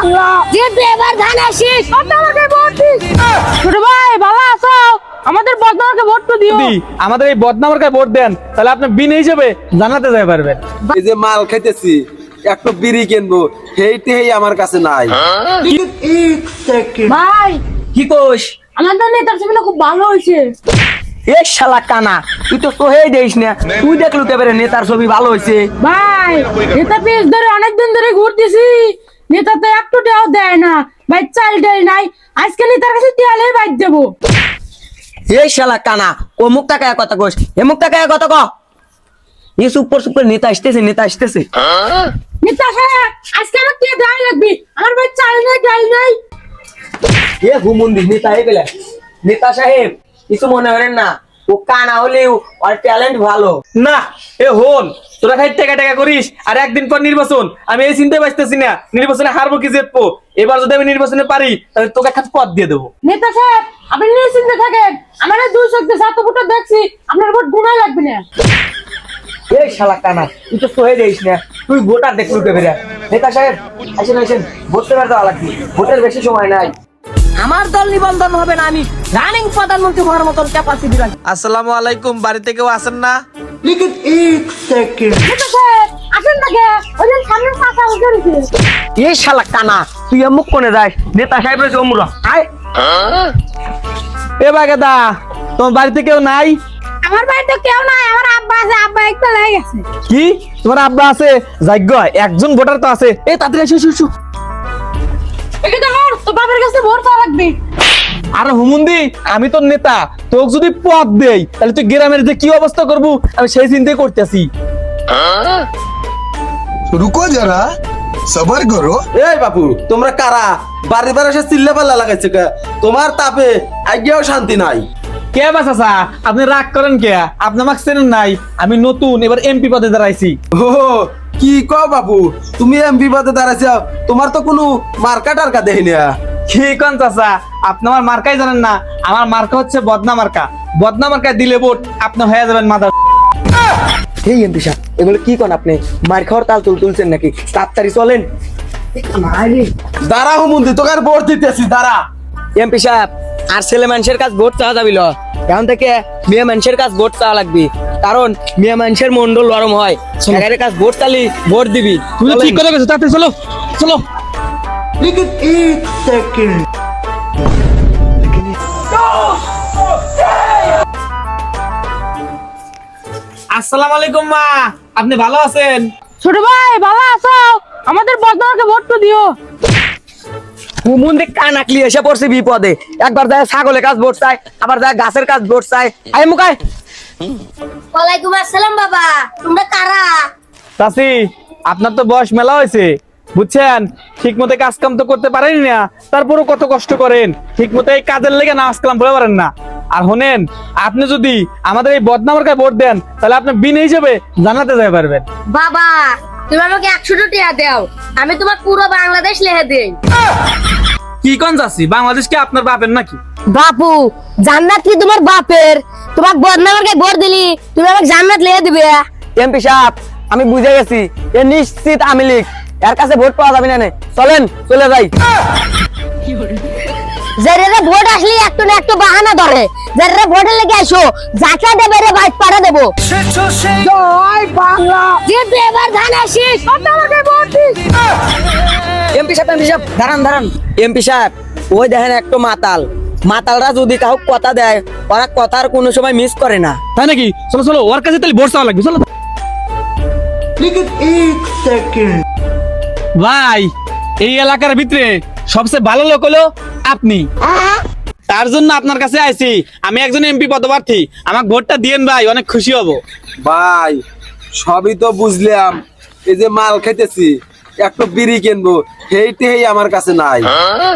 বাংলা জিতবে এবার ধান আসিস আমাকে ভোট দিস। ছোট ভাই ভালো আছো? আমাদের বদনামকে ভোট তো দিও। যদি আমাদের এই বদনামকে ভোট দেন তাহলে আপনি বিন হিসেবে জানাতে যাই পারবেন। এই যে মাল খাইতেছি একটু বিড়ি কিনবো সেইটাই আমার কাছে নাই। ভাই কি কোষ? আমাদের নেতার ছবিটা খুব ভালো হয়েছে। এ শালা কানা, তুই তো সোহেই দেইস না। তুই দেখলু কেবারে নেতার ছবি ভালো হয়েছে। ভাই নেতা পেজ ধরে অনেকদিন ধরে ঘুরতেছি, নেতা তো একটু টাও দেয় না ভাই, চাল ডাল নাই। আজকে নেতার কাছে তেলে বাইর দেবো। এই শালা কানা, ও মুখ তাকায় কথা কোষ, এ মুখ তাকায় কথা ক। এই সুপার সুপার নেতা আসতেছে, নেতা আসতেছে। নেতা সাহেব আজকে আমার তে দেয় লাগবে, আমার ভাই চাল নাই ডাল নাই। এ হুমুন্দি নেতা এই বেলা। নেতা সাহেব কিছু মনে করেন না, ও কানা হলেও ওর ট্যালেন্ট ভালো। না এ হন, তোরা খাই টাকা টাকা করিস আর একদিন পর নির্বাচন। আমি এই চিন্তায় বাঁচতেছি না নির্বাচনে হারবো কি জিতবো। এবার যদি আমি নির্বাচনে পারি তাহলে তোকে একটা পদ দিয়ে দেবো। নেতা সাহেব আপনি নিশ্চিন্তে থাকেন, আমার দুই শক্তি সাত ফুটা দেখছি, আপনার ভোট গুনাই লাগবে না। এই শালা কানা, তুই তো সোহে দেইস না। তুই ভোটার দেখলু কেবারে। নেতা সাহেব আসেন আসেন, ভোট দেওয়ার দেওয়া লাগবে, ভোটের বেশি সময় নাই। আমার দল নিবন্ধন হবে না, আমি রানিং প্রধানমন্ত্রী হওয়ার মতন ক্যাপাসিটি রাখি। আসসালামু আলাইকুম, বাড়িতে কেউ আসেন না? নেতা সাহেব আসেন না গে, ওই যে সামনে পাতা উঠে রয়েছে। এই শালা কানা, তুই মুখ কোনে যাস? নেতা সাহেব রয়েছে অমুরা, আয়। এ বাগেদা, তোমার বাড়িতে কেউ নাই? আমার বাড়িতে কেউ নাই, আমার আব্বা আছে, আব্বা একটা লেগে গেছে। কি তোমার আব্বা আছে? যাজ্ঞ একজন ভোটার তো আছে। এই তাড়াতাড়ি এসো এসো, এসো। একে তো হর তো বাবার কাছে ভোট চাওয়া লাগবে। আর হুমুন্দি আমি তোর নেতা, তোকে যদি পদ দেই তাহলে তুই গ্রামের যে কি অবস্থা করবো আমি সেই চিন্তাই করতেছি। रुको जरा सबर करो। এই বাপু তোমরা কারা? বাড়ি বাড়ি এসে চিল্লা পাল্লা লাগাইছে কে? তোমার তাপে আগেও শান্তি নাই। কে বাসাসা আপনি রাগ করেন কে? আপনি আমাকে চেনেন নাই, আমি নতুন এবার এমপি পদে দাঁড়াইছি। ও কি কও বাপু, তুমি এমপি পদে দাঁড়াইছ, তোমার তো কোনো মার্কা টার্কা দেখি না। কি কোন চাচা, আপনি আমার মার্কাই জানেন না? আমার মার্কা হচ্ছে বদনা মার্কা। বদনা মার্কায় দিলে ভোট আপনি হয়ে যাবেন মাদার। এই এমপি সাহেব এগুলো কি কোন? আপনি মার খাওয়ার তাল তুলছেন নাকি? তাড়াতাড়ি চলেন। দাঁড়া হুমুন্দি, তোকে আর ভোট দিতেছি, দাঁড়া। এমপি সাহেব আর ছেলে মানুষের কাছে ভোট চাওয়া যাবিল, এখন থেকে মেয়ে মানুষের কাছে ভোট চাওয়া লাগবে, কারণ মেয়ে মানুষের মন্ডল নরম হয়। সরকারের কাছে ভোট চালি ভোট দিবি। তুমি তো ঠিক করে গেছো, তাড়াতাড়ি চলো চলো। আসসালামু আলাইকুম মা, আপনি ভালো আছেন? ছোট ভাই ভালো আছো? আমাদের বদনামকে ভোট তো দিও। হুমুন্দি কানাকলি এসে পড়ছে বিপদে। একবার যায় ছাগলের কাছে ভোট চাই, আবার যায় গাছের কাছে ভোট চাই। আয় মুখায়। ওয়ালাইকুম আসসালাম বাবা, তোমরা কারা? চাচি আপনার তো বয়স মেলা হয়েছে বুঝছেন, ঠিক মতো কাজ কাম তো করতে পারেন না, তারপরও কত কষ্ট করেন। ঠিক মতো এই কাজের লেগে নামাজ কালাম পড়ে পারেন না। আর শোনেন, আপনি যদি আমাদের এই বদনামের ভোট দেন তাহলে আপনি বিন হিসেবে জানাতে যাই পারবেন। বাবা তুমি আমাকে 100 টাকা দাও, আমি তোমার পুরো বাংলাদেশ লেহে দেই। কি কোন চাচি, বাংলাদেশ কি আপনার বাপের নাকি? বাপু জান্নাত কি তোমার বাপের? তোমার বদনামকে ভোট দিলি, তুমি আমাকে জান্নাত লেহে দিবে। এমপি সাহেব আমি বুঝে গেছি, এ নিশ্চিত আওয়ামী লীগ, এর কাছে ভোট পাওয়া যাবে না। চলেন চলে যাই। যারা ভোট আসলে একটু না একটু বাহানা ধরে, যারা ভোটের লেগে আসো, যাকে দেবে রে বাইট পাড়া দেবো। জয় বাংলা জিতবে এবার ধান আসিস আমাকে ভোট দিস। এমপি সাহেব দাঁড়ান দাঁড়ান। এমপি সাহেব ওই দেখেন একটু মাতাল, মাতালরা যদি কাউ কথা দেয় ওরা কথার কোনো সময় মিস করে না। তাই নাকি? চলো চলো, ওর কাছে তাহলে ভোট চাওয়া লাগবে, চলো। ভাই এই এলাকার ভিতরে সবচেয়ে ভালো লোক হলো আপনি, তার জন্য আপনার কাছে আইছি। আমি একজন এমপি পদপ্রার্থী, আমাকে ভোটটা দিয়েন ভাই, অনেক খুশি হব। ভাই সবই তো বুঝলাম, এই যে মাল খাইতেছি একটু বিড়ি কিনবো সেইটাই আমার কাছে নাই।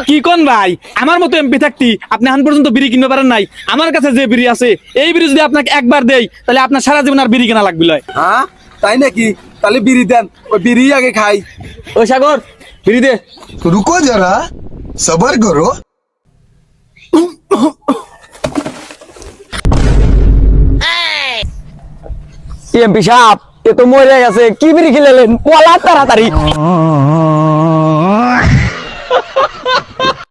কি কোন ভাই, আমার মতো এমপি থাকতি আপনি এখন পর্যন্ত বিড়ি কিনতে পারেন নাই। আমার কাছে যে বিড়ি আছে, এই বিড়ি যদি আপনাকে একবার দেই তাহলে আপনার সারা জীবন আর বিড়ি কেনা লাগবে লয়। হ্যাঁ তাই নাকি? তাহলে বিড়ি দেন, ওই বিড়ি আগে খাই। ওই সাগর বিড়ি দে। रुको जरा सबर करो। এমপি সাহেব এ তো মরে গেছে, কি বিড়ি খেলেন পলা তাড়াতাড়ি।